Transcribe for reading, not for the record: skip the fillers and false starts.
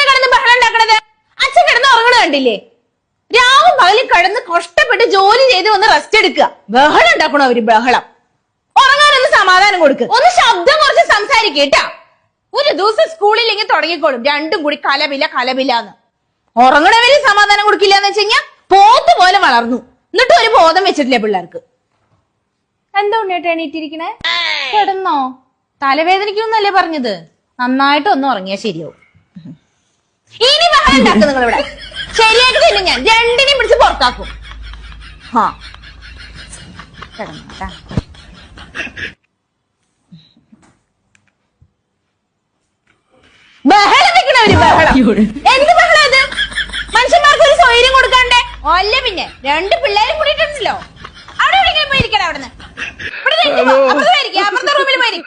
കിടന്ന് ബഹളം ഉണ്ടാക്കണത്? അച്ഛൻ കിടന്ന് ഉറങ്ങണ കണ്ടില്ലേ? രാവും പകലിൽ കിടന്ന് കഷ്ടപ്പെട്ട് ജോലി ചെയ്ത് ഒന്ന് റെസ്റ്റ് എടുക്കുക. ബഹളം ഉണ്ടാക്കണോ അവര്? ബഹളം. ഉറങ്ങാനൊന്ന് സമാധാനം കൊടുക്കുക. ഒന്ന് ശബ്ദം കുറച്ച് സംസാരിക്കേട്ടാ. ഒരു ദിവസം സ്കൂളിലെങ്കിൽ തുടങ്ങിക്കോളും രണ്ടും കൂടി കലപിലാന്ന്. ഉറങ്ങണവര് സമാധാനം കൊടുക്കില്ല എന്ന് വെച്ച് കഴിഞ്ഞാൽ പോത്ത് പോലെ വളർന്നു. എന്നിട്ട് ഒരു ബോധം വെച്ചിട്ടില്ല പിള്ളേർക്ക്. എന്താ ഉണ്ണേട്ടാ എണീറ്റിരിക്കണേ? കിടന്നോ? തലവേദനിക്കുന്നല്ലേ പറഞ്ഞത്? നന്നായിട്ട് ഒന്ന് ഉറങ്ങിയാ ശരിയാവും. ഇനി ബഹളം ഉണ്ടാക്കും നിങ്ങളിവിടെ. ശരിയായിട്ട് തന്നെ ഞാൻ രണ്ടിനെയും പിടിച്ച് പുറത്താക്കും. കിടന്നോട്ടാ. ബഹളം വെക്കണവര് ബഹളം. എന്ത് ബഹളം അത്? മനുഷ്യന്മാർക്ക് ഒരു സൗകര്യം കൊടുക്കാണ്ടേ? അല്ല പിന്നെ രണ്ട് പിള്ളേരും കൂടിയിട്ടുണ്ടല്ലോ. അവിടെ എവിടെയെങ്കിലും പോയിരിക്കണം. അവിടുന്ന് ഇവിടെ അപ്പുറത്തെ റൂമിൽ പോയിരിക്കും.